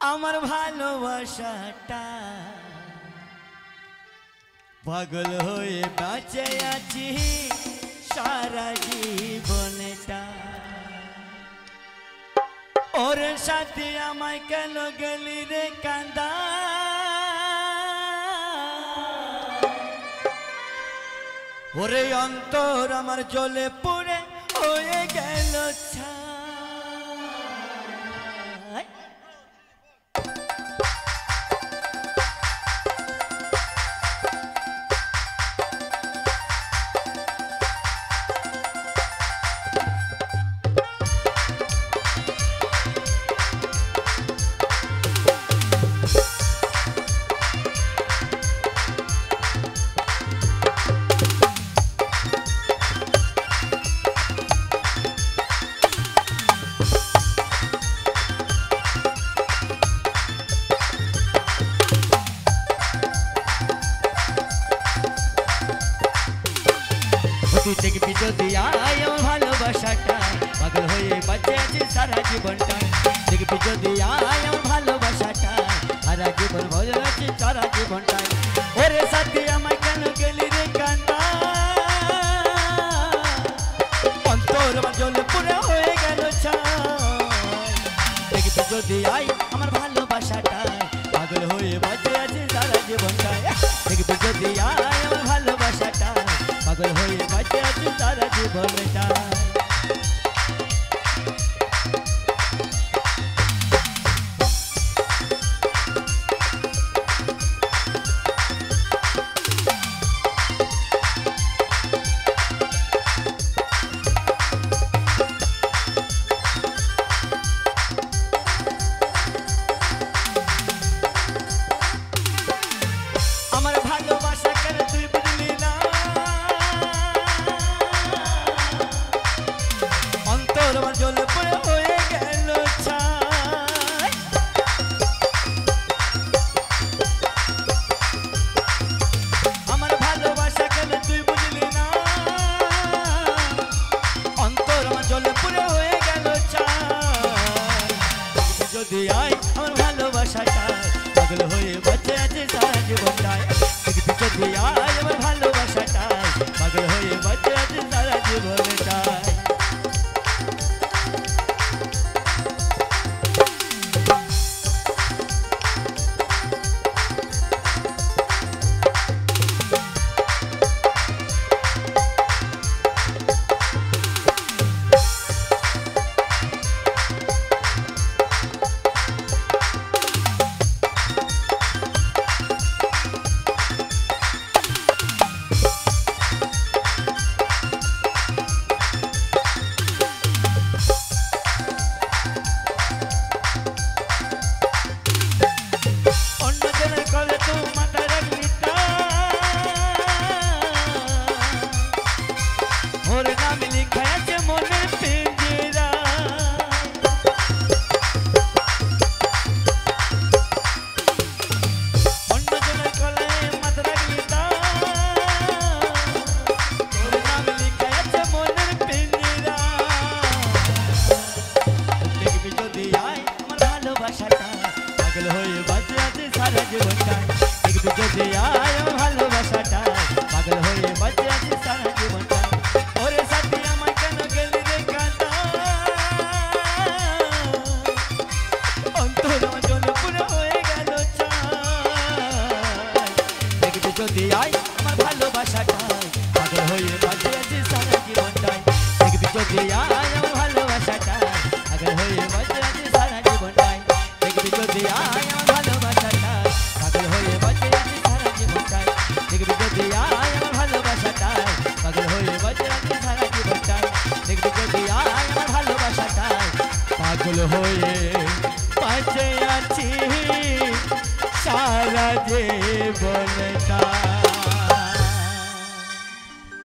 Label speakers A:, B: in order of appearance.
A: আমার ভালোবাসাটা পাগল হয়ে বেঁচে আছি সারা জীবনটা। ওর সাথে আমায় কেন গেলি রে কান্দা, ওরে অন্তর আমার জ্বলে পুড়ে হয়ে গেল ছাই। তুই দেখবি যদি আয় আমার ভালোবাসাটা পাগল হয়ে বেঁচে আছি সারা জীবনটা। দেখবি যদি আয় আমার ভালোবাসাটা সারা জীবন ভরে আছি সারা জীবনটায়। ওরে সাথী আমায় কেন গেলি রে কান্দা, অন্তর আমার জ্বলে পুড়ে হয়ে গেল ছাই। দেখবি যদি আয় আমার ভালোবাসাটা পাগল হয়ে বেঁচে আছি সারা জীবনটায়। দেখবি যদি আয় আমার ভালোবাসাটা পাগল হয়ে বেঁচে আছি সারা জীবনটা। আমার ভালোবাসা কেন তুই বুঝলি না, অন্তর আমার জ্বলে পুড়ে হয়ে গেল ছাই। আমার ভালোবাসা কেন তুই বুঝলি না, অন্তর আমার জ্বলে পুড়ে হয়ে গেল ছাই। যদি আয় আমার ভালোবাসাটা পাগল হয়ে বেঁচে আছে সারা জীবনটায়। দেখবি যদি আয় আমার ভালোবাসাটা পাগল হয়ে বেঁচে আছে সারা জীবনটায়। পাগল হয়ে বেঁচে আছি সারা জীবনটায়। দেখবি যদি আয় আমার ভালোবাসাটা পাগল হয়ে বেঁচে আছি সারা জীবনটায়। ওরে সাথী আমায় কেন গেলি রে কান্দা, অন্তর আমার জ্বলে পুড়ে হয়ে গেল ছাই। দেখবি যদি আয় আমার ভালোবাসাটা পাগল হয়ে বেঁচে আছি সারা জীবনটায়। দেখবি যদি আয় আমার ভালোবাসাটা পাগল হয়ে বেঁচে আছি সারা জীবনটায়। দেখবি যদি আয় আমার ভালোবাসাটা পাগল হয়ে বেঁচে আছি সারা জীবনটায়। দেখবি যদি আয় আমার ভালোবাসাটা পাগল হয়ে বেঁচে আছি সারা জীবনটায়। দেখবি যদি আয় আমার ভালোবাসাটা পাগল হয়ে বেঁচে আছি সারা জীবনটায়।